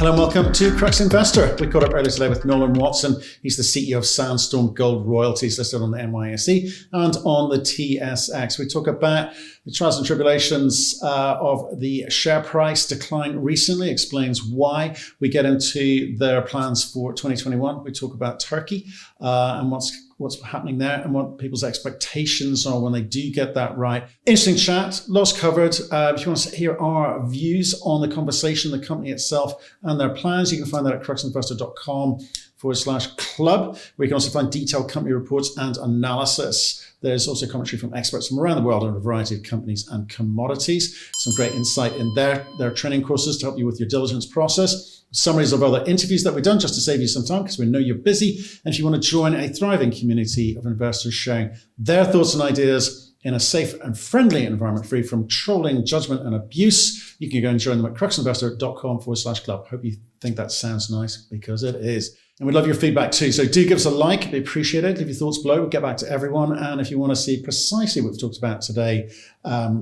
Hello and welcome to Crux Investor. We caught up earlier today with Nolan Watson. He's the CEO of Sandstorm Gold Royalties, listed on the NYSE and on the TSX. We talk about the trials and tribulations of the share price decline recently, explains why. We get into their plans for 2021. We talk about Turkey and what's happening there and what people's expectations are when they do get that right. Interesting chat, lots covered. If you want to hear our views on the conversation, the company itself and their plans, you can find that at cruxinvestor.com/club, where you can also find detailed company reports and analysis. There's also commentary from experts from around the world on a variety of companies and commodities. Some great insight in their training courses to help you with your diligence process. Summaries of other interviews that we've done just to save you some time because we know you're busy. And if you want to join a thriving community of investors sharing their thoughts and ideas in a safe and friendly environment free from trolling, judgment and abuse, you can go and join them at cruxinvestor.com/club. Hope you think that sounds nice because it is. And we'd love your feedback too. So do give us a like, we appreciate it. Leave your thoughts below, we'll get back to everyone. And if you want to see precisely what we've talked about today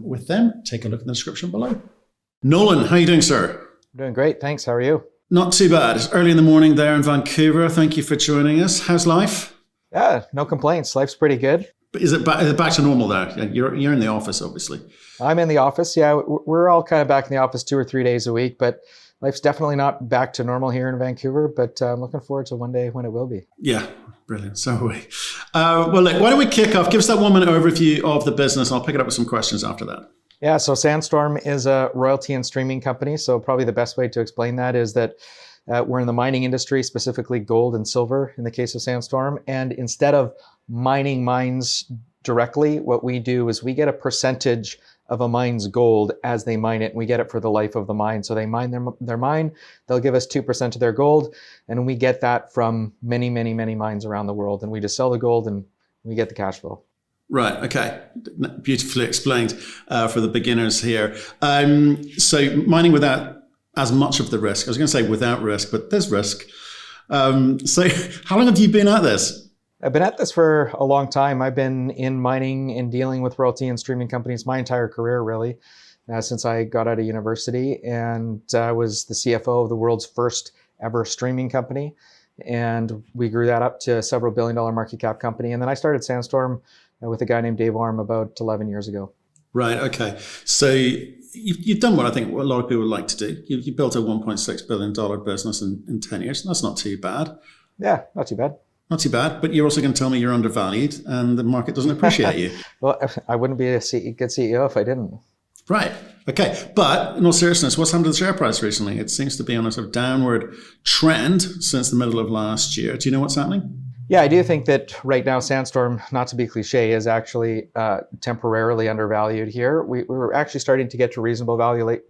with them, take a look in the description below. Nolan, how are you doing, sir? I'm doing great, thanks. How are you? Not too bad. It's early in the morning there in Vancouver. Thank you for joining us. How's life? Yeah, no complaints. Life's pretty good. Is it back to normal there? You're in the office, obviously. I'm in the office. Yeah, we're all kind of back in the office 2 or 3 days a week, but life's definitely not back to normal here in Vancouver, but I'm looking forward to one day when it will be. Yeah, brilliant. So are we. Well, look, why don't we kick off? Give us that 1 minute overview of the business. I'll pick it up with some questions after that. Yeah, so Sandstorm is a royalty and streaming company. So probably the best way to explain that is that we're in the mining industry, specifically gold and silver in the case of Sandstorm. And instead of mining mines directly, what we do is we get a percentage of a mine's gold as they mine it, and we get it for the life of the mine. So they mine their mine, they'll give us 2% of their gold, and we get that from many, many, many mines around the world. And we just sell the gold and we get the cash flow. Right. Okay. Beautifully explained for the beginners here. So mining without as much of the risk. I was going to say without risk, but there's risk. So how long have you been at this? I've been at this for a long time. I've been in mining and dealing with royalty and streaming companies my entire career, really, since I got out of university. And I was the CFO of the world's first ever streaming company. And we grew that up to a several billion-dollar market cap company. And then I started Sandstorm with a guy named Dave Orm about 11 years ago. Right. Okay. So you've done what I think a lot of people would like to do. You built a $1.6 billion business in 10 years. That's not too bad. Yeah, not too bad. Not too bad. But you're also going to tell me you're undervalued and the market doesn't appreciate you. Well, I wouldn't be a good CEO if I didn't. Right. Okay. But in all seriousness, what's happened to the share price recently? It seems to be on a sort of downward trend since the middle of last year. Do you know what's happening? Yeah, I do think that right now Sandstorm, not to be cliche, is actually temporarily undervalued here. We were actually starting to get to reasonable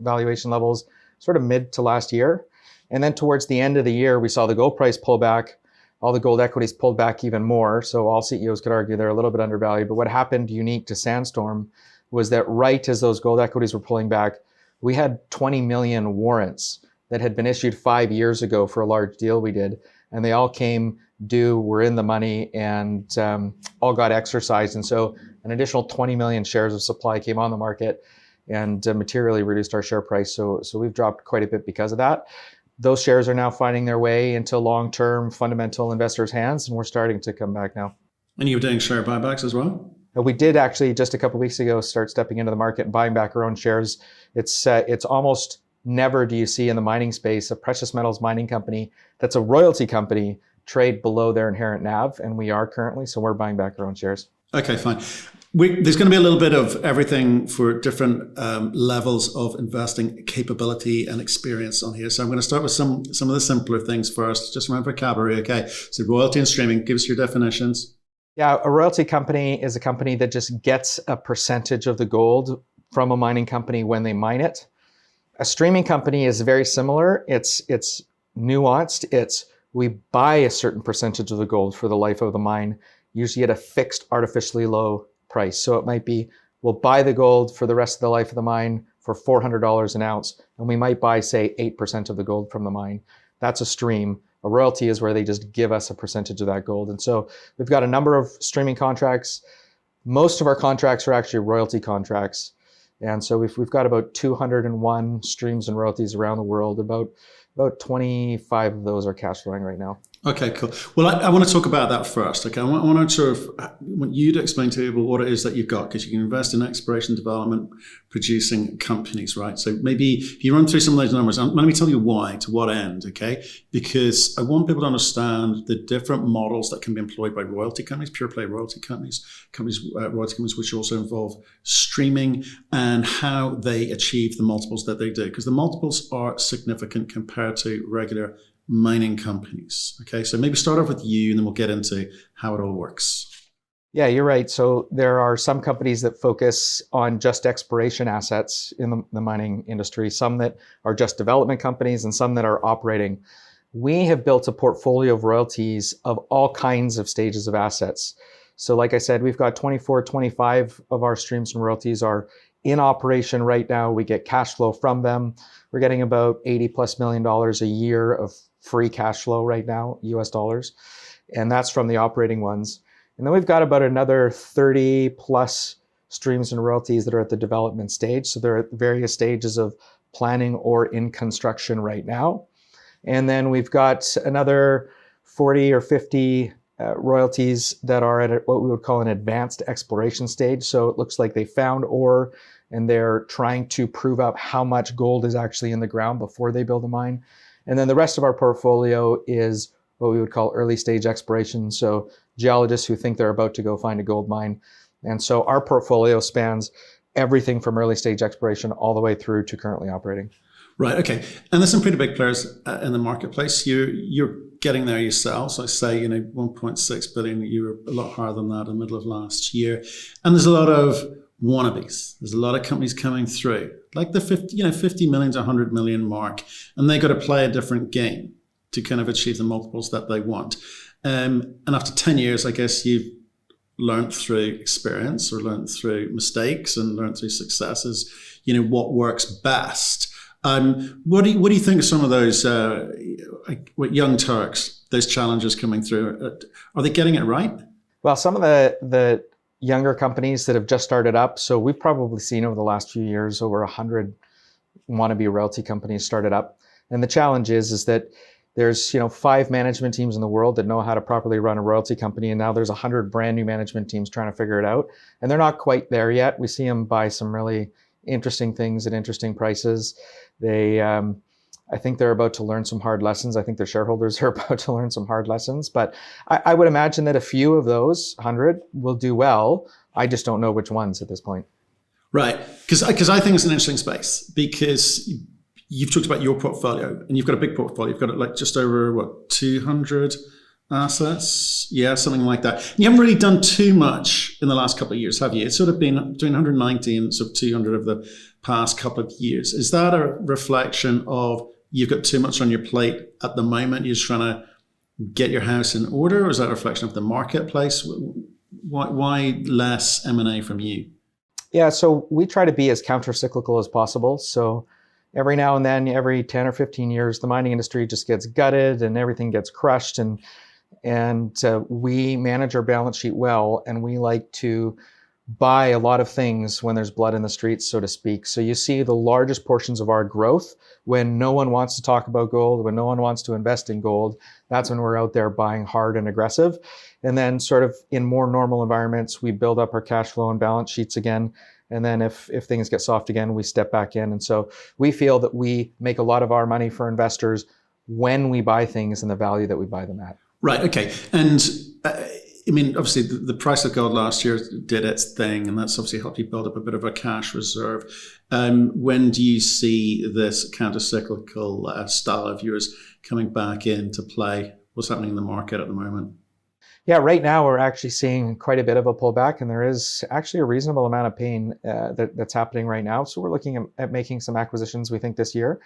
valuation levels sort of mid to last year. And then towards the end of the year, we saw the gold price pull back. All the gold equities pulled back even more. So all CEOs could argue they're a little bit undervalued. But what happened unique to Sandstorm was that right as those gold equities were pulling back, we had 20 million warrants that had been issued 5 years ago for a large deal we did. And they all came due, were in the money, and all got exercised. And so an additional 20 million shares of supply came on the market and materially reduced our share price. So we've dropped quite a bit because of that. Those shares are now finding their way into long-term fundamental investors' hands, and we're starting to come back now. And you were doing share buybacks as well? We did actually just a couple of weeks ago start stepping into the market and buying back our own shares. It's almost never do you see in the mining space a precious metals mining company that's a royalty company trade below their inherent NAV, and we are currently, so we're buying back our own shares. Okay, fine. There's going to be a little bit of everything for different levels of investing capability and experience on here. So I'm going to start with some of the simpler things first, just around vocabulary. Okay, so royalty and streaming, give us your definitions. Yeah, a royalty company is a company that just gets a percentage of the gold from a mining company when they mine it. A streaming company is very similar. It's nuanced. We buy a certain percentage of the gold for the life of the mine, usually at a fixed artificially low price. So it might be, we'll buy the gold for the rest of the life of the mine for $400 an ounce, and we might buy, say, 8% of the gold from the mine. That's a stream. A royalty is where they just give us a percentage of that gold. And so we've got a number of streaming contracts. Most of our contracts are actually royalty contracts. And so we've got about 201 streams and royalties around the world. About 25 of those are cash flowing right now. Okay, cool. Well, I want to talk about that first. Okay, I want to sort of want you to explain to people what it is that you've got, because you can invest in exploration, development, producing companies, right? So maybe if you run through some of those numbers, let me tell you why, to what end, okay? Because I want people to understand the different models that can be employed by royalty companies, pure play royalty companies, royalty companies which also involve streaming, and how they achieve the multiples that they do, because the multiples are significant compared to regular mining companies. Okay, so maybe start off with you and then we'll get into how it all works. Yeah, you're right. So there are some companies that focus on just exploration assets in the mining industry, some that are just development companies, and some that are operating. We have built a portfolio of royalties of all kinds of stages of assets. So like I said, we've got 24, 25 of our streams and royalties are in operation right now. We get cash flow from them. We're getting about $80+ million a year of free cash flow right now, US dollars. And that's from the operating ones. And then we've got about another 30+ streams and royalties that are at the development stage. So they're at various stages of planning or in construction right now. And then we've got another 40 or 50 royalties that are at what we would call an advanced exploration stage. So it looks like they found ore and they're trying to prove up how much gold is actually in the ground before they build a mine. And then the rest of our portfolio is what we would call early stage exploration. So geologists who think they're about to go find a gold mine. And so our portfolio spans everything from early stage exploration all the way through to currently operating. Right, okay. And there's some pretty big players in the marketplace. You're getting there yourselves. I say, 1.6 billion, you were a lot higher than that in the middle of last year. And there's a lot of wannabes. There's a lot of companies coming through, like the 50 million to 100 million mark, and they got to play a different game to kind of achieve the multiples that they want. And after 10 years, I guess you've learned through experience or learned through mistakes and learned through successes, what works best. What do you think of some of those young Turks, those challengers coming through? Are they getting it right? Well, some of the younger companies that have just started up. So we've probably seen over the last few years, over 100 wannabe royalty companies started up. And the challenge is that there's 5 management teams in the world that know how to properly run a royalty company. And now there's 100 brand new management teams trying to figure it out. And they're not quite there yet. We see them buy some really interesting things at interesting prices. I think they're about to learn some hard lessons. I think their shareholders are about to learn some hard lessons. But I would imagine that a few of those 100 will do well. I just don't know which ones at this point. Right. Because I think it's an interesting space, because you've talked about your portfolio and you've got a big portfolio. You've got like just over, 200 assets? Yeah, something like that. And you haven't really done too much in the last couple of years, have you? It's sort of been between 190 and sort of 200 of the past couple of years. Is that a reflection of you've got too much on your plate at the moment, you're just trying to get your house in order, or is that a reflection of the marketplace? Why less M&A from you? Yeah, so we try to be as counter-cyclical as possible. So every now and then, every 10 or 15 years, the mining industry just gets gutted and everything gets crushed. And we manage our balance sheet well, and we like to buy a lot of things when there's blood in the streets, so to speak. So you see the largest portions of our growth when no one wants to talk about gold, when no one wants to invest in gold. That's when we're out there buying hard and aggressive. And then sort of in more normal environments, we build up our cash flow and balance sheets again. And then if things get soft again, we step back in. And so we feel that we make a lot of our money for investors when we buy things and the value that we buy them at. Right. Okay. And obviously the price of gold last year did its thing, and that's obviously helped you build up a bit of a cash reserve. When do you see this counter-cyclical style of yours coming back into play? What's happening in the market at the moment? Yeah, right now we're actually seeing quite a bit of a pullback, and there is actually a reasonable amount of pain that's happening right now. So we're looking at making some acquisitions, we think, this year.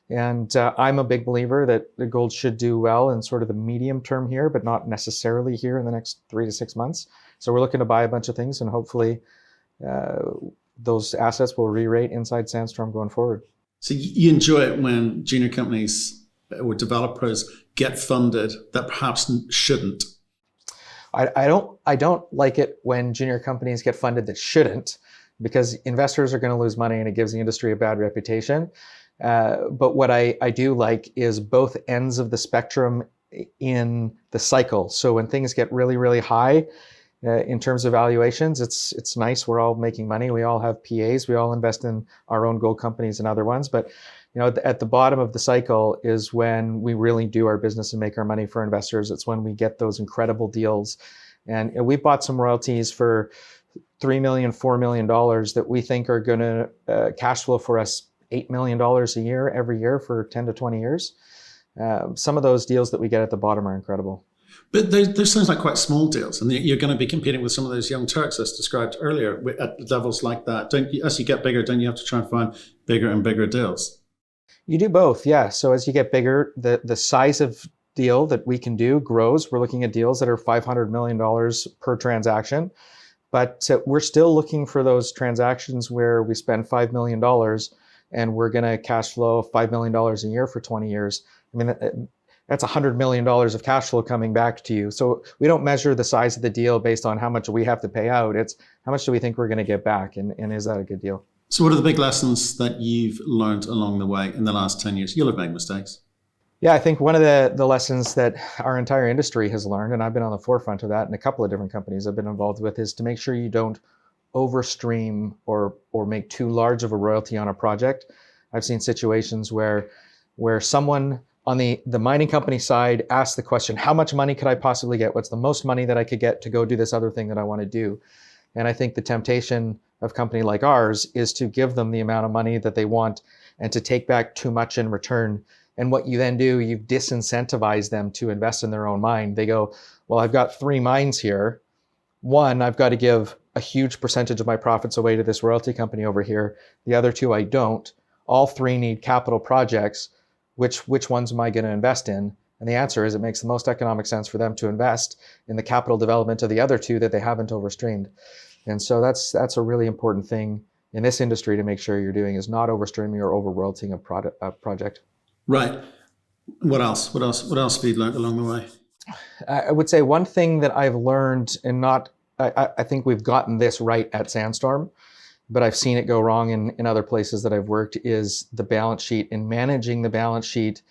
And I'm a big believer that the gold should do well in sort of the medium term here, but not necessarily here in the next 3 to 6 months. So we're looking to buy a bunch of things, and hopefully those assets will re-rate inside Sandstorm going forward. So you enjoy it when junior companies or developers get funded that perhaps shouldn't? I don't like it when junior companies get funded that shouldn't, because investors are going to lose money and it gives the industry a bad reputation. But what I do like is both ends of the spectrum in the cycle. So when things get really, really high in terms of valuations, it's nice. We're all making money. We all have PAs. We all invest in our own gold companies and other ones. But at the bottom of the cycle is when we really do our business and make our money for investors. It's when we get those incredible deals. And we bought some royalties for $3 million, $4 million that we think are going to cash flow for us $8 million a year every year for 10 to 20 years. Some of those deals that we get at the bottom are incredible. But those sounds like quite small deals, and you're going to be competing with some of those young Turks as described earlier at levels like that. As you get bigger, don't you have to try and find bigger and bigger deals? You do both, yeah. So as you get bigger, the size of deal that we can do grows. We're looking at deals that are $500 million per transaction, but we're still looking for those transactions where we spend $5 million and we're going to cash flow $5 million a year for 20 years. I mean, that's $100 million of cash flow coming back to you. So we don't measure the size of the deal based on how much we have to pay out. It's how much do we think we're going to get back, and is that a good deal? So what are the big lessons that you've learned along the way in the last 10 years? You'll have made mistakes. Yeah, I think one of the lessons that our entire industry has learned, and I've been on the forefront of that in a couple of different companies I've been involved with, is to make sure you don't overstream or make too large of a royalty on a project. I've seen situations where someone on the mining company side asks the question, how much money could I possibly get? What's the most money that I could get to go do this other thing that I want to do? And I think the temptation of a company like ours is to give them the amount of money that they want and to take back too much in return. And what you then do, you disincentivize them to invest in their own mine. They go, well, I've got 3 mines here. One, I've got to give a huge percentage of my profits away to this royalty company over here. The other 2, I don't. All 3 need capital projects. Which ones am I going to invest in? And the answer is it makes the most economic sense for them to invest in the capital development of the other 2 that they haven't overstreamed. And so that's a really important thing in this industry to make sure you're doing, is not overstreaming or over royaltying a project. Right. What else? What else have you learned along the way? I would say one thing that I've learned, and I think we've gotten this right at Sandstorm, but I've seen it go wrong in other places that I've worked, is the balance sheet and managing the balance sheet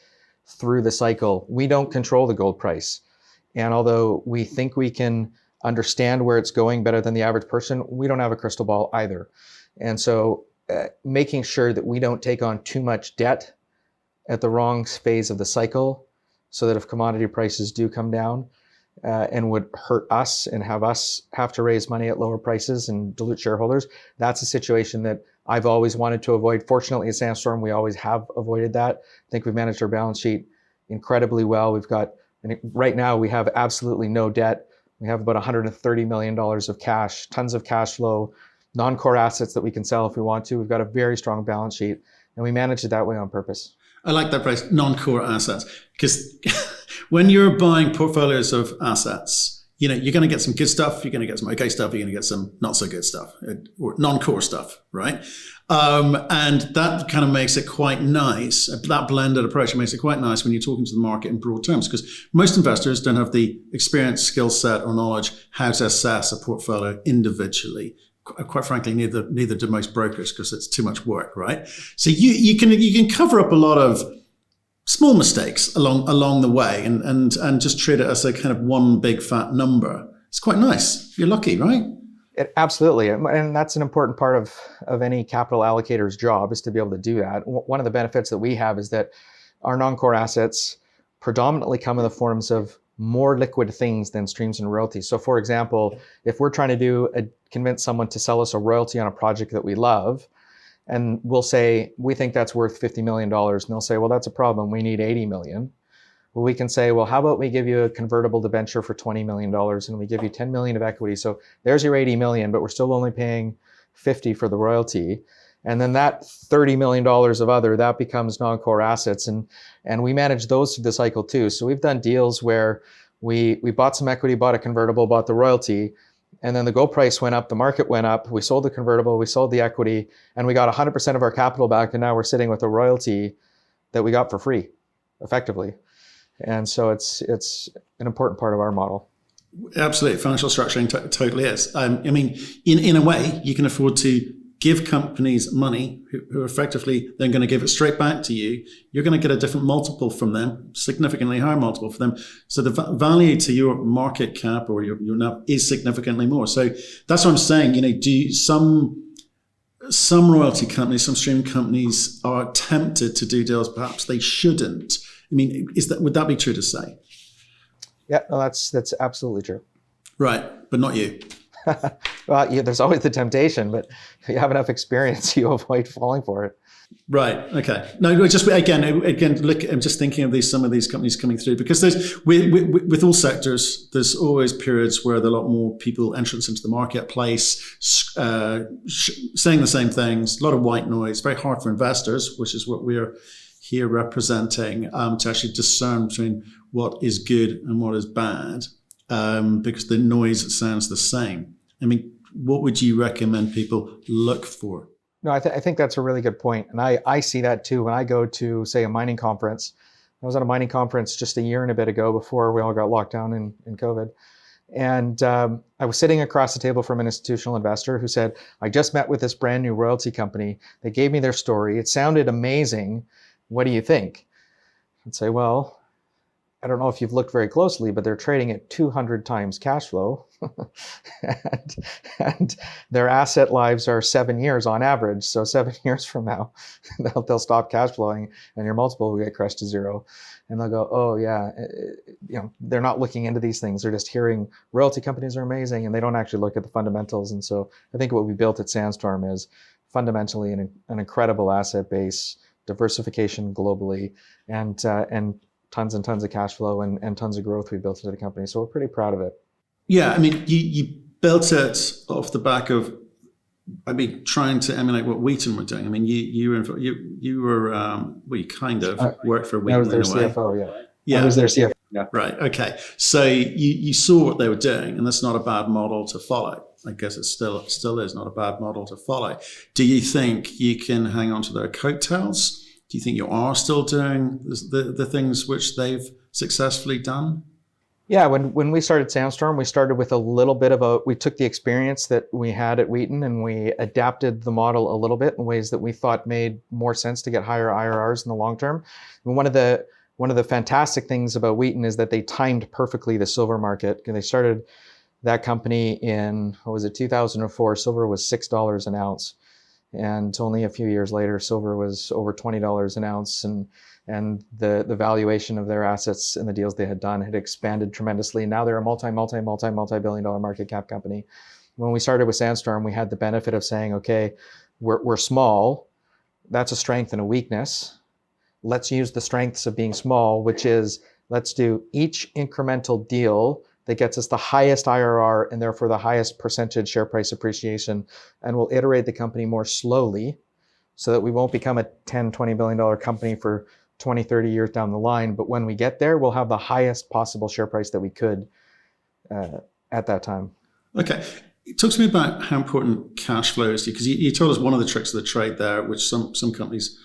through the cycle. We don't control the gold price. And although we think we can understand where it's going better than the average person, we don't have a crystal ball either. And so making sure that we don't take on too much debt at the wrong phase of the cycle, so that if commodity prices do come down and would hurt us and have us have to raise money at lower prices and dilute shareholders, that's a situation that I've always wanted to avoid. Fortunately, at Sandstorm, we always have avoided that. I think we've managed our balance sheet incredibly well. Right now, we have absolutely no debt. We have about $130 million of cash, tons of cash flow, non-core assets that we can sell if we want to. We've got a very strong balance sheet, and we manage it that way on purpose. I like that phrase, non-core assets, because when you're buying portfolios of assets, you're going to get some good stuff, you're going to get some okay stuff, you're going to get some not so good stuff, or non-core stuff, right? And that kind of makes it quite nice. That blended approach makes it quite nice when you're talking to the market in broad terms, because most investors don't have the experience, skill set, or knowledge how to assess a portfolio individually. Quite frankly, neither do most brokers, because it's too much work, right? So you can cover up a lot of small mistakes along the way and just treat it as a kind of one big fat number. It's quite nice. You're lucky, right? Absolutely. And that's an important part of any capital allocator's job, is to be able to do that. One of the benefits that we have is that our non-core assets predominantly come in the forms of more liquid things than streams and royalties. So for example, if we're trying to convince someone to sell us a royalty on a project that we love, and we'll say, we think that's worth $50 million. And they'll say, well, that's a problem. We need 80 million. Well, we can say, well, how about we give you a convertible debenture for $20 million and we give you 10 million of equity. So there's your 80 million, but we're still only paying 50 for the royalty. And then that $30 million of other, that becomes non-core assets. And we manage those through the cycle too. So we've done deals where we bought some equity, bought a convertible, bought the royalty, and then the gold price went up, the market went up, we sold the convertible, we sold the equity, and we got 100% of our capital back, and now we're sitting with a royalty that we got for free, effectively. And so it's an important part of our model. Absolutely. Financial structuring totally is. I mean, in a way, you can afford to give companies money who effectively then going to give it straight back to you, you're going to get a different multiple from them, significantly higher multiple for them. So the value to your market cap or your NAV is significantly more. So that's what I'm saying. Do some royalty companies, some streaming companies are tempted to do deals perhaps they shouldn't. I mean, would that be true to say? Yeah, no, that's absolutely true. Right, but not you. Well, yeah, there's always the temptation, but if you have enough experience, you avoid falling for it. Right. Okay. No, just again, look. I'm just thinking of some of these companies coming through because there's with all sectors, there's always periods where there are a lot more people entrance into the marketplace, saying the same things. A lot of white noise. Very hard for investors, which is what we're here representing, to actually discern between what is good and what is bad, because the noise sounds the same. I mean, what would you recommend people look for? No, I think that's a really good point. And I see that too when I go to, say, a mining conference. I was at a mining conference just a year and a bit ago before we all got locked down in COVID. And I was sitting across the table from an institutional investor who said, I just met with this brand new royalty company. They gave me their story. It sounded amazing. What do you think? I'd say, well, I don't know if you've looked very closely, but they're trading at 200 times cash flow. and their asset lives are 7 years on average. So 7 years from now, they'll stop cash flowing and your multiple will get crushed to zero. And they'll go, oh yeah, they're not looking into these things. They're just hearing royalty companies are amazing and they don't actually look at the fundamentals. And so I think what we built at Sandstorm is fundamentally an incredible asset base, diversification globally, and tons and tons of cash flow and tons of growth we built into the company. So we're pretty proud of it. Yeah, I mean, you built it off the back of, trying to emulate what Wheaton were doing. I mean, you were you kind of worked for Wheaton. I was their CFO, yeah. I was their CFO. Yeah. Right. Okay. So you saw what they were doing, and that's not a bad model to follow. I guess it still is not a bad model to follow. Do you think you can hang on to their coattails? Do you think you are still doing the things which they've successfully done? Yeah, when we started Sandstorm, we started with a little bit we took the experience that we had at Wheaton and we adapted the model a little bit in ways that we thought made more sense to get higher IRRs in the long term. And one of the fantastic things about Wheaton is that they timed perfectly the silver market. And they started that company in, 2004. Silver was $6 an ounce. And only a few years later, silver was over $20 an ounce, and the valuation of their assets and the deals they had done had expanded tremendously. Now they're a multi-billion dollar market cap company. When we started with Sandstorm, we had the benefit of saying, okay, we're small. That's a strength and a weakness. Let's use the strengths of being small, which is let's do each incremental deal that gets us the highest IRR and therefore the highest percentage share price appreciation. And we'll iterate the company more slowly so that we won't become a $10, $20 billion company for 20, 30 years down the line. But when we get there, we'll have the highest possible share price that we could at that time. Okay. Talk to me about how important cash flow is to you, because you told us one of the tricks of the trade there, which some companies,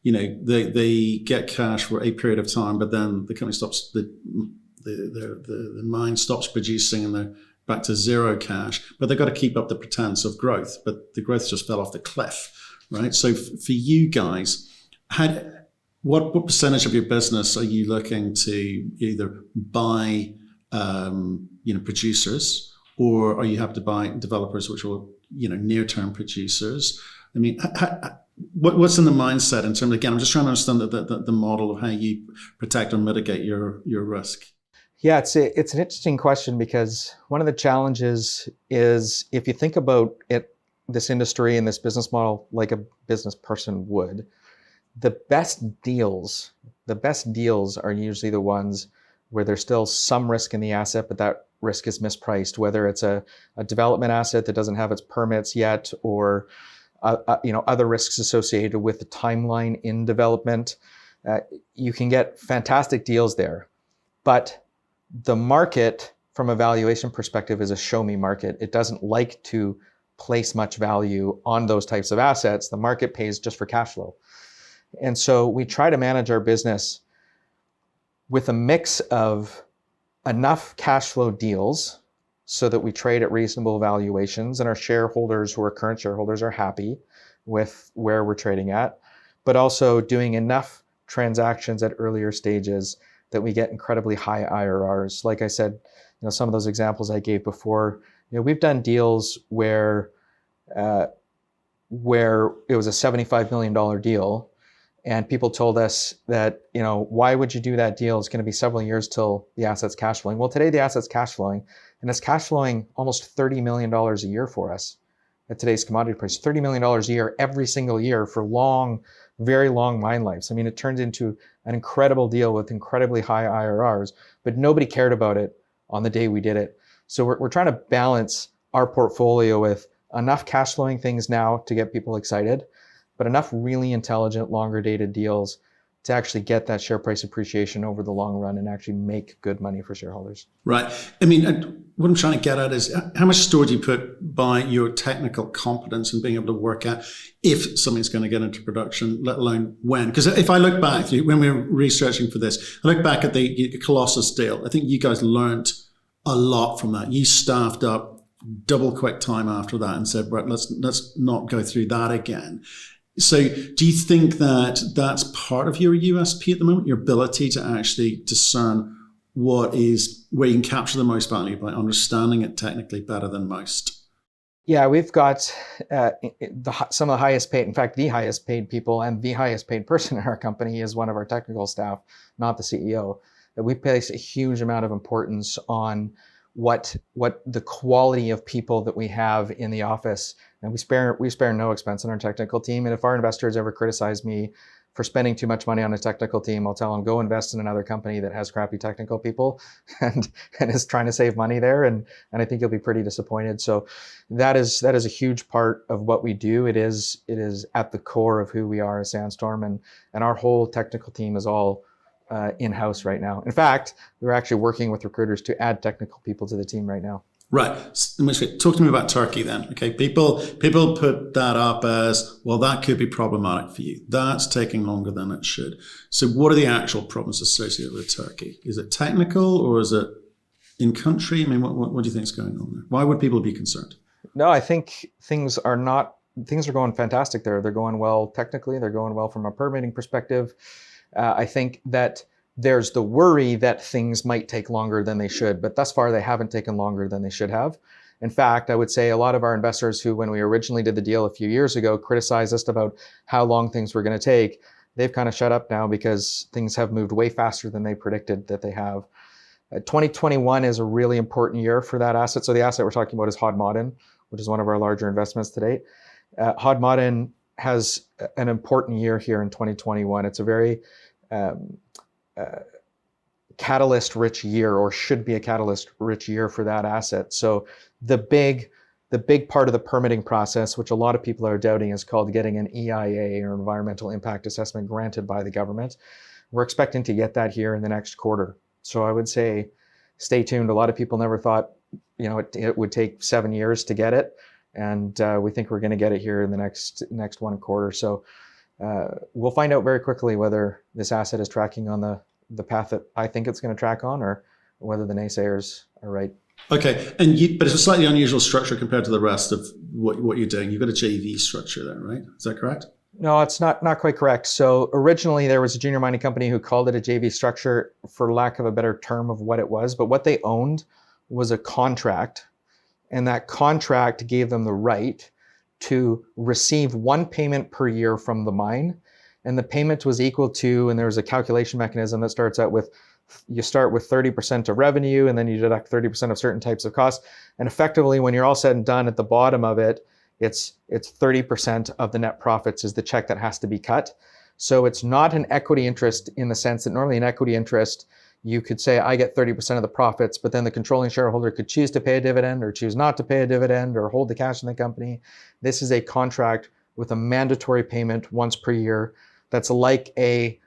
they get cash for a period of time, but then the company stops, the mine stops producing and they're back to zero cash, but they've got to keep up the pretense of growth, but the growth just fell off the cliff, right? So for you guys, what percentage of your business are you looking to either buy, producers, or are you happy to buy developers which are, near-term producers? I mean, what's in the mindset in terms of, again, I'm just trying to understand the model of how you protect or mitigate your risk. Yeah, it's an interesting question, because one of the challenges is if you think about this industry and this business model like a business person would, the best deals are usually the ones where there's still some risk in the asset, but that risk is mispriced, whether it's a development asset that doesn't have its permits yet, or other risks associated with the timeline in development. You can get fantastic deals there, but the market, from a valuation perspective, is a show me market. It doesn't like to place much value on those types of assets. The market pays just for cash flow. And so we try to manage our business with a mix of enough cash flow deals so that we trade at reasonable valuations and our shareholders who are current shareholders are happy with where we're trading at, but also doing enough transactions at earlier stages that we get incredibly high IRRs. Like I said, some of those examples I gave before, we've done deals where it was a $75 million deal, and people told us that, why would you do that deal? It's going to be several years till the asset's cash flowing. Well, today the asset's cash flowing, and it's cash flowing almost $30 million a year for us at today's commodity price. $30 million a year every single year for long, very long mine lives. I mean, it turned into an incredible deal with incredibly high IRRs, but nobody cared about it on the day we did it. So we're trying to balance our portfolio with enough cash flowing things now to get people excited, but enough really intelligent, longer dated deals to actually get that share price appreciation over the long run and actually make good money for shareholders. Right. I mean, what I'm trying to get at is how much store do you put by your technical competence and being able to work out if something's going to get into production, let alone when? Because if I look back, when we were researching for this, I look back at the Colossus deal. I think you guys learned a lot from that. You staffed up double quick time after that and said, right, let's not go through that again. So do you think that that's part of your USP at the moment, your ability to actually discern where you can capture the most value by understanding it technically better than most? Yeah, we've got some of the highest paid, in fact, the highest paid people, and the highest paid person in our company is one of our technical staff, not the CEO. That we place a huge amount of importance on what the quality of people that we have in the office, and we spare no expense on our technical team. And if our investors ever criticize me for spending too much money on a technical team, I'll tell them, go invest in another company that has crappy technical people and is trying to save money there. And I think you'll be pretty disappointed. So that is a huge part of what we do. It is at the core of who we are as Sandstorm, and our whole technical team is all in-house right now. In fact, we're actually working with recruiters to add technical people to the team right now. Right. Talk to me about Turkey then. Okay, people put that up as, well, that could be problematic for you. That's taking longer than it should. So what are the actual problems associated with Turkey? Is it technical or is it in country? I mean, what do you think is going on there? Why would people be concerned? No, I think things are going fantastic there. They're going well technically. They're going well from a permitting perspective. I think that there's the worry that things might take longer than they should, but thus far they haven't taken longer than they should have. In fact, I would say a lot of our investors who, when we originally did the deal a few years ago, criticized us about how long things were going to take, they've kind of shut up now because things have moved way faster than they predicted that they have. 2021 is a really important year for that asset. So the asset we're talking about is Hod Maden, which is one of our larger investments to date. Hod Maden has an important year here in 2021. It's a very catalyst-rich year, or should be a catalyst-rich year for that asset. So the big part of the permitting process, which a lot of people are doubting, is called getting an EIA, or environmental impact assessment, granted by the government. We're expecting to get that here in the next quarter. So I would say stay tuned. A lot of people never thought it would take 7 years to get it, and we think we're going to get it here in the next one quarter. So we'll find out very quickly whether this asset is tracking on the path that I think it's going to track on, or whether the naysayers are right. Okay, but it's a slightly unusual structure compared to the rest of what you're doing. You've got a JV structure there, right? Is that correct? No, it's not quite correct. So originally there was a junior mining company who called it a JV structure for lack of a better term of what it was. But what they owned was a contract, and that contract gave them the right to receive one payment per year from the mine. And the payment was equal to, and there was a calculation mechanism that starts out with, you start with 30% of revenue, and then you deduct 30% of certain types of costs. And effectively, when you're all said and done, at the bottom of it, it's 30% of the net profits is the check that has to be cut. So it's not an equity interest in the sense that normally an equity interest, you could say, I get 30% of the profits, but then the controlling shareholder could choose to pay a dividend or choose not to pay a dividend or hold the cash in the company. This is a contract with a mandatory payment once per year that's like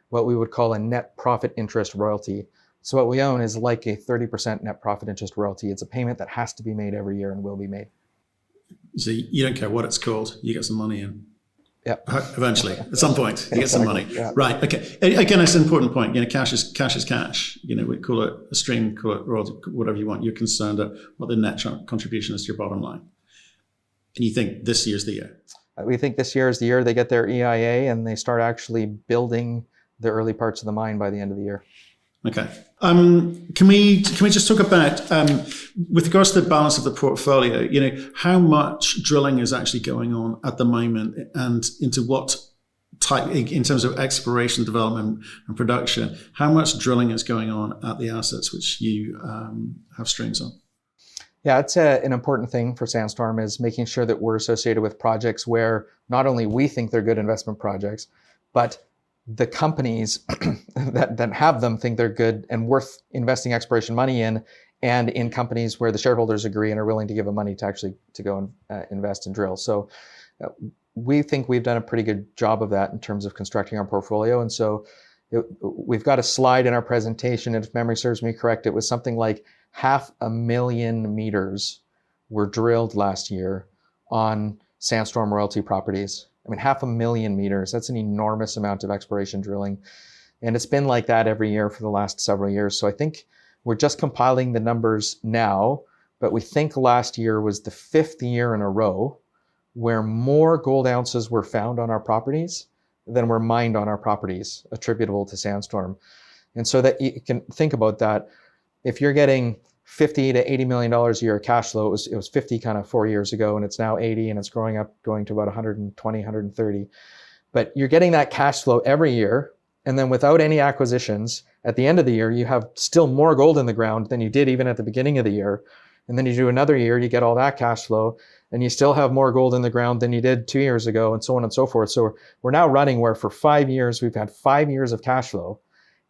what we would call a net profit interest royalty. So what we own is like a 30% net profit interest royalty. It's a payment that has to be made every year and will be made. So you don't care what it's called, you get some money in. Yeah. Eventually, at some point, you get some money. Yeah. Right. Okay. Again, it's an important point. Cash is cash. We call it a stream, call it royalty, whatever you want. You're concerned at what the net contribution is to your bottom line. And you think this year's the year. We think this year is the year they get their EIA and they start actually building the early parts of the mine by the end of the year. Okay. Can we just talk about, with regards to the balance of the portfolio, how much drilling is actually going on at the moment and into what type, in terms of exploration, development and production, how much drilling is going on at the assets which you have streams on? Yeah, it's an important thing for Sandstorm is making sure that we're associated with projects where not only we think they're good investment projects, but the companies that have them think they're good and worth investing exploration money in, and in companies where the shareholders agree and are willing to give them money to actually to go and invest and drill. So we think we've done a pretty good job of that in terms of constructing our portfolio. And so we've got a slide in our presentation, and if memory serves me correct, it was something like 500,000 meters were drilled last year on Sandstorm royalty properties. I mean, 500,000 meters, that's an enormous amount of exploration drilling. And it's been like that every year for the last several years. So I think we're just compiling the numbers now, but we think last year was the 5th year in a row where more gold ounces were found on our properties than were mined on our properties attributable to Sandstorm. And so that you can think about that. If you're getting $50 to $80 million a year of cash flow, it was 50 kind of 4 years ago, and it's now 80, and it's going to about 120, 130. But you're getting that cash flow every year, and then without any acquisitions, at the end of the year, you have still more gold in the ground than you did even at the beginning of the year. And then you do another year, you get all that cash flow, and you still have more gold in the ground than you did 2 years ago, and so on and so forth. So we're now running where for 5 years, we've had 5 years of cash flow.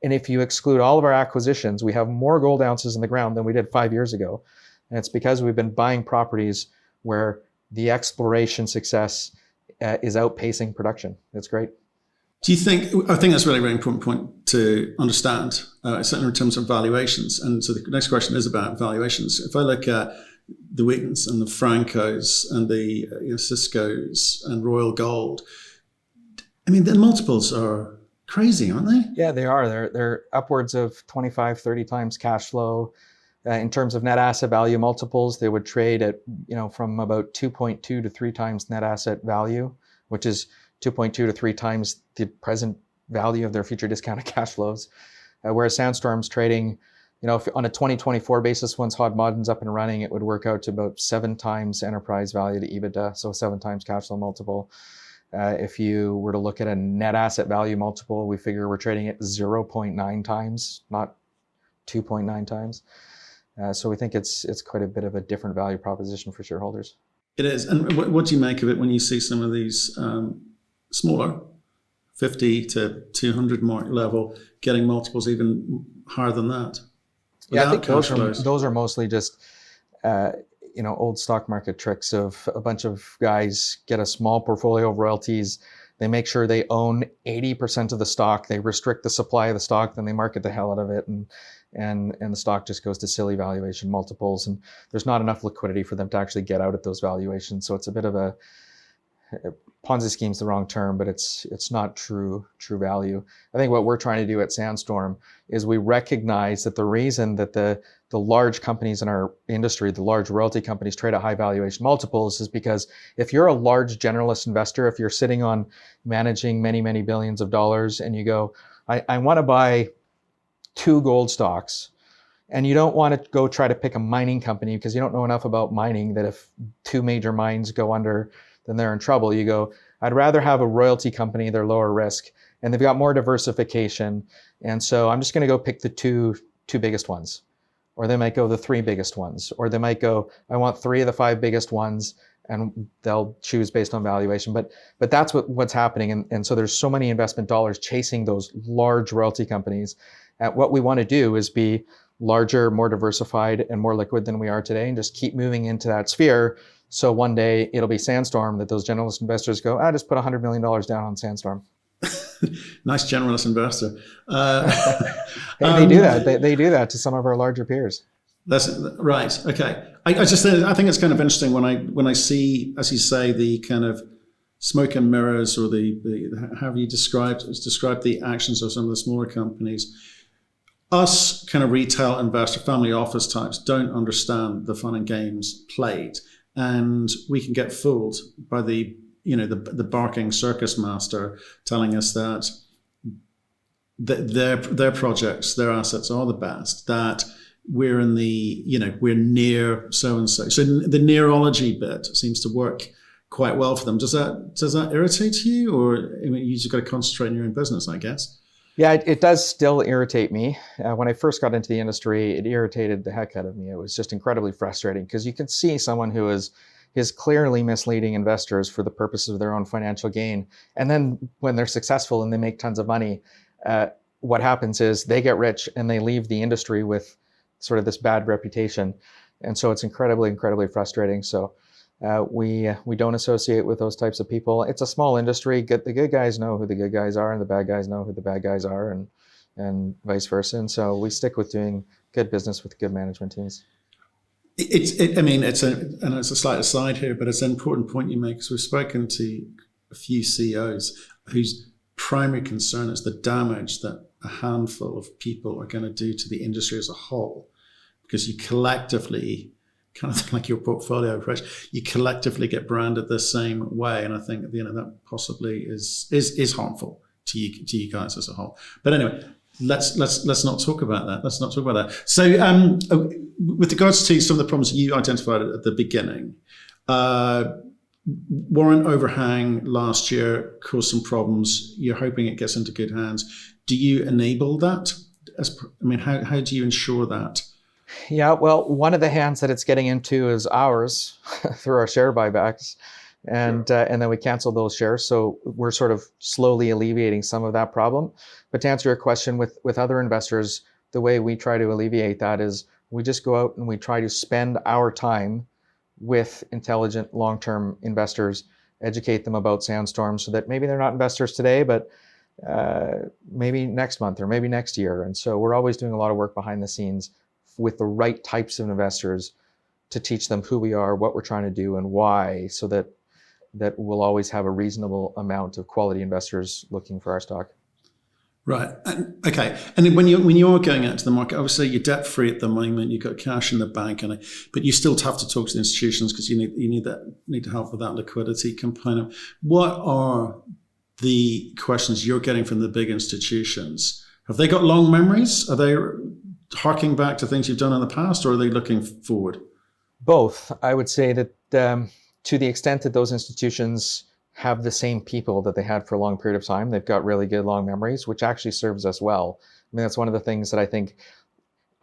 And if you exclude all of our acquisitions, we have more gold ounces in the ground than we did 5 years ago. And it's because we've been buying properties where the exploration success is outpacing production. It's great. Do you think, I think that's a really, really important point to understand, certainly in terms of valuations. And so the next question is about valuations. If I look at the Wheatons and the Francos and the Ciscos and Royal Gold, I mean, the multiples are crazy, aren't they? Yeah, they are. They're upwards of 25, 30 times cash flow. In terms of net asset value multiples, they would trade at, from about 2.2 to 3 times net asset value, which is 2.2 to 3 times the present value of their future discounted cash flows. Whereas Sandstorm's trading, if on a 2024 basis, once Hod Maden's up and running, it would work out to about 7 times enterprise value to EBITDA, so 7 times cash flow multiple. If you were to look at a net asset value multiple, we figure we're trading at 0.9 times, not 2.9 times. So we think it's quite a bit of a different value proposition for shareholders. It is. And what do you make of it when you see some of these smaller, 50 to 200 mark level, getting multiples even higher than that? Yeah, I think those are mostly just old stock market tricks of a bunch of guys get a small portfolio of royalties. They make sure they own 80% of the stock. They restrict the supply of the stock, then they market the hell out of it, and the stock just goes to silly valuation multiples. And there's not enough liquidity for them to actually get out at those valuations. So it's a bit of a Ponzi scheme's the wrong term, but it's not true value. I think what we're trying to do at Sandstorm is we recognize that the reason that the large companies in our industry, the large royalty companies, trade at high valuation multiples is because if you're a large generalist investor, if you're sitting on managing many, many billions of dollars and you go, I want to buy 2 gold stocks, and you don't want to go try to pick a mining company because you don't know enough about mining that if 2 major mines go under, then they're in trouble. You go, I'd rather have a royalty company, they're lower risk, and they've got more diversification. And so I'm just going to go pick the two biggest ones. Or they might go the 3 biggest ones. Or they might go, I want 3 of the 5 biggest ones, and they'll choose based on valuation. But that's what's happening. And so there's so many investment dollars chasing those large royalty companies. And what we want to do is be larger, more diversified, and more liquid than we are today, and just keep moving into that sphere. So one day it'll be Sandstorm that those generalist investors go, I just put $100 million down on Sandstorm. Nice generalist investor. They do that. They do that to some of our larger peers. That's right. Okay. I think it's kind of interesting when I see, as you say, the kind of smoke and mirrors, or how have you described the actions of some of the smaller companies. Us kind of retail investor, family office types don't understand the fun and games played, and we can get fooled by the barking circus master telling us that their projects, their assets are the best, that we're we're near so and so. So the neurology bit seems to work quite well for them. Does that irritate you, or you just got to concentrate on your own business, I guess? Yeah, it does still irritate me. When I first got into the industry, it irritated the heck out of me. It was just incredibly frustrating because you can see someone who is clearly misleading investors for the purposes of their own financial gain. And then when they're successful and they make tons of money, what happens is they get rich and they leave the industry with sort of this bad reputation. And so it's incredibly, incredibly frustrating. So we don't associate with those types of people. It's a small industry. The good guys know who the good guys are, and the bad guys know who the bad guys are, and vice versa. And so we stick with doing good business with good management teams. It's a slight aside here, but it's an important point you make, because we've spoken to a few CEOs whose primary concern is the damage that a handful of people are going to do to the industry as a whole, because you collectively, kind of like your portfolio approach, you collectively get branded the same way, and I think that possibly is harmful to you guys as a whole. But anyway, let's not talk about that. Let's not talk about that. So, with regards to some of the problems you identified at the beginning, warrant overhang last year caused some problems. You're hoping it gets into good hands. Do you enable that? How do you ensure that? Yeah, well, one of the hands that it's getting into is ours through our share buybacks, and then we cancel those shares. So we're sort of slowly alleviating some of that problem. But to answer your question, with other investors, the way we try to alleviate that is we just go out and we try to spend our time with intelligent long-term investors, educate them about Sandstorm, so that maybe they're not investors today, but maybe next month or maybe next year. And so we're always doing a lot of work behind the scenes with the right types of investors to teach them who we are, what we're trying to do, and why, so that we'll always have a reasonable amount of quality investors looking for our stock. Right. Okay. And then when you're going out to the market, obviously you're debt free at the moment. You've got cash in the bank, but you still have to talk to the institutions because you need to help with that liquidity component. What are the questions you're getting from the big institutions? Have they got long memories? Are they harking back to things you've done in the past, or are they looking forward? Both. I would say that to the extent that those institutions have the same people that they had for a long period of time, they've got really good long memories, which actually serves us well. I mean, that's one of the things that I think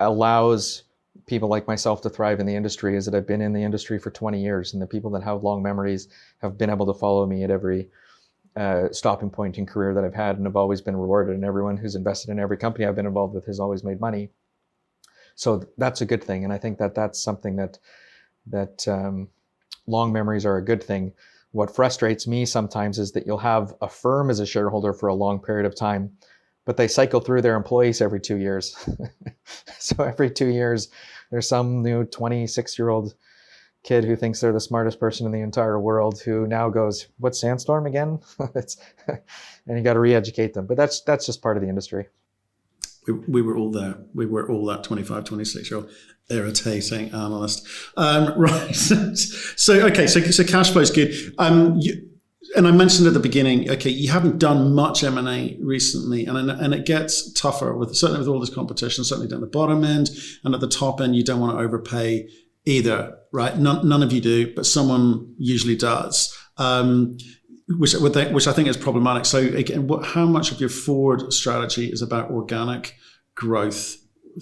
allows people like myself to thrive in the industry, is that I've been in the industry for 20 years, and the people that have long memories have been able to follow me at every stopping point in career that I've had, and have always been rewarded. And everyone who's invested in every company I've been involved with has always made money. So that's a good thing. And I think that that's something that long memories are a good thing. What frustrates me sometimes is that you'll have a firm as a shareholder for a long period of time, but they cycle through their employees every 2 years. So every 2 years, there's some new 26-year-old kid who thinks they're the smartest person in the entire world, who now goes, "What's Sandstorm again?" And you got to re-educate them. But that's just part of the industry. We were all there. We were all that 25, 26-year-old irritating analyst. Right. So cash flow is good. And I mentioned at the beginning, okay, you haven't done much M&A recently, and it gets tougher certainly with all this competition, certainly down the bottom end, and at the top end, you don't want to overpay either, right? None of you do, but someone usually does. Which I think is problematic. So again, how much of your forward strategy is about organic growth,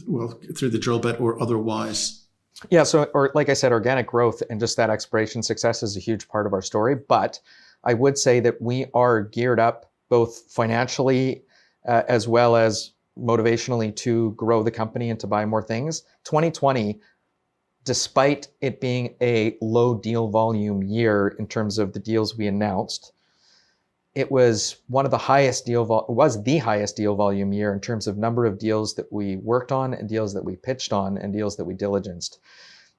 well, through the drill bit or otherwise? Yeah, so or like I said, organic growth and just that exploration success is a huge part of our story. But I would say that we are geared up both financially as well as motivationally to grow the company and to buy more things. 2020, despite it being a low deal volume year in terms of the deals we announced, it was the highest deal volume year in terms of number of deals that we worked on and deals that we pitched on and deals that we diligenced.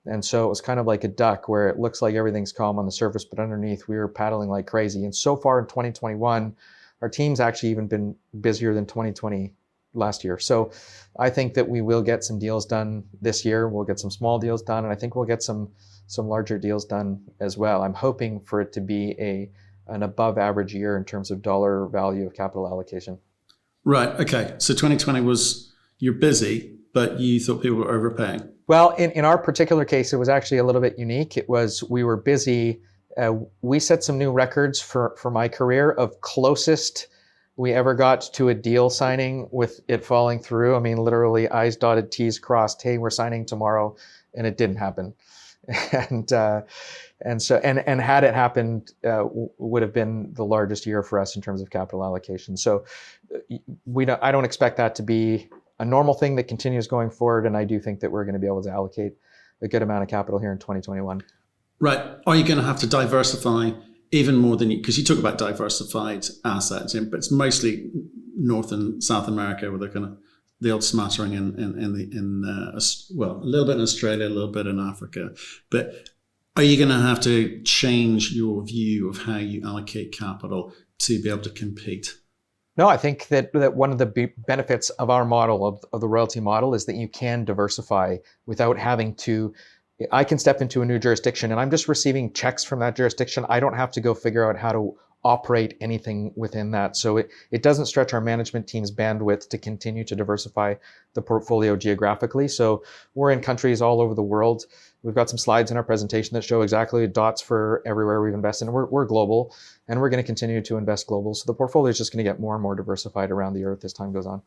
And so it was kind of like a duck where it looks like everything's calm on the surface, but underneath we were paddling like crazy. And so far in 2021, our team's actually even been busier than 2020 last year. So I think that we will get some deals done this year. We'll get some small deals done, and I think we'll get some larger deals done as well. I'm hoping for it to be an above average year in terms of dollar value of capital allocation. Right. Okay. So 2020 was, you're busy, but you thought people were overpaying. Well, in our particular case, it was actually a little bit unique. It was, we were busy. We set some new records for my career of closest we ever got to a deal signing with it falling through. I mean, literally I's dotted, T's crossed. Hey, we're signing tomorrow, and it didn't happen. And had it happened, would have been the largest year for us in terms of capital allocation. So I don't expect that to be a normal thing that continues going forward. And I do think that we're going to be able to allocate a good amount of capital here in 2021. Right. Are you going to have to diversify even more than you, because you talk about diversified assets, but it's mostly North and South America where they're kind of the old smattering well, a little bit in Australia, a little bit in Africa. But are you going to have to change your view of how you allocate capital to be able to compete? No, I think that one of the benefits of our model, of the royalty model, is that you can diversify without having to. I can step into a new jurisdiction and I'm just receiving checks from that jurisdiction. I don't have to go figure out how to operate anything within that. So it doesn't stretch our management team's bandwidth to continue to diversify the portfolio geographically. So we're in countries all over the world. We've got some slides in our presentation that show exactly dots for everywhere we've invested. And we're global, and we're going to continue to invest global. So the portfolio is just going to get more and more diversified around the earth as time goes on.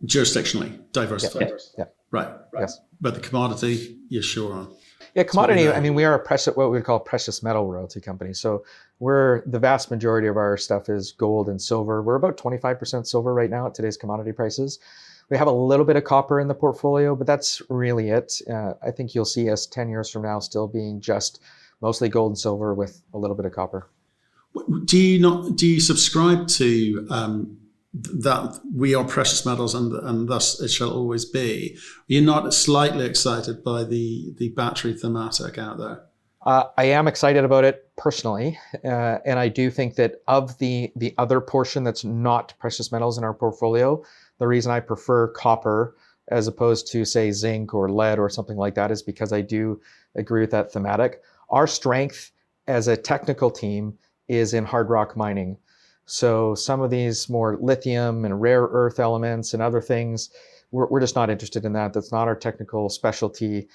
Jurisdictionally diversified. Yeah. Right. Yes. But the commodity, you're sure on. Yeah, commodity, I mean, we are what we would call a precious metal royalty company. So the vast majority of our stuff is gold and silver. We're about 25% silver right now at today's commodity prices. We have a little bit of copper in the portfolio, but that's really it. I think you'll see us 10 years from now still being just mostly gold and silver with a little bit of copper. Do you subscribe to that we are precious metals and thus it shall always be? You're not slightly excited by the battery thematic out there? I am excited about it personally, and I do think that of the other portion that's not precious metals in our portfolio, the reason I prefer copper as opposed to, say, zinc or lead or something like that is because I do agree with that thematic. Our strength as a technical team is in hard rock mining. So some of these more lithium and rare earth elements and other things, we're just not interested in that. That's not our technical specialty.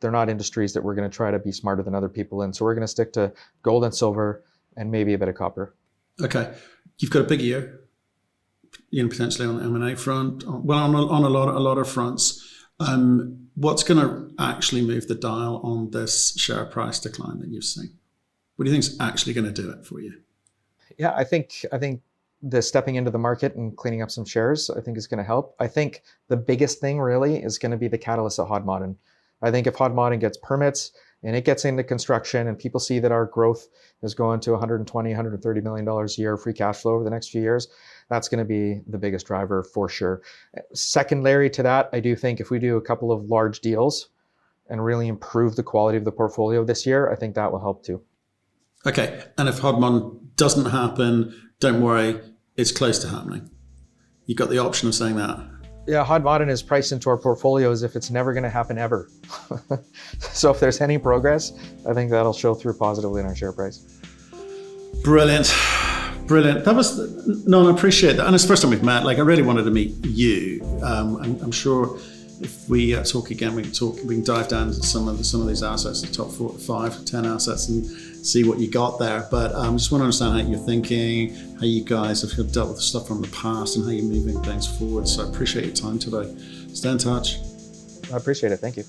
They're not industries that we're going to try to be smarter than other people in. So we're going to stick to gold and silver and maybe a bit of copper. Okay. You've got a big year, potentially on the M&A front, well, on a lot of fronts. What's going to actually move the dial on this share price decline that you've seen? What do you think is actually going to do it for you? Yeah, I think the stepping into the market and cleaning up some shares, I think is going to help. I think the biggest thing really is going to be the catalyst at Hod Maden. I think if Hod Maden gets permits and it gets into construction and people see that our growth is going to $120, $130 million a year free cash flow over the next few years, that's going to be the biggest driver for sure. Secondary to that, I do think if we do a couple of large deals and really improve the quality of the portfolio this year, I think that will help too. Okay, and if Hod Maden doesn't happen, don't worry, it's close to happening. You've got the option of saying that. Yeah, Hod Maden is priced into our portfolio as if it's never going to happen ever. So if there's any progress, I think that'll show through positively in our share price. Brilliant. That was, Nolan, I appreciate that. And it's the first time we've met. I really wanted to meet you. I'm sure if we talk again, we can dive down into some of these assets, the top 4 to 5, 10 assets, and see what you got there. But I just want to understand how you're thinking, how you guys have dealt with the stuff from the past, and how you're moving things forward. So I appreciate your time today. Stay in touch. I appreciate it. Thank you.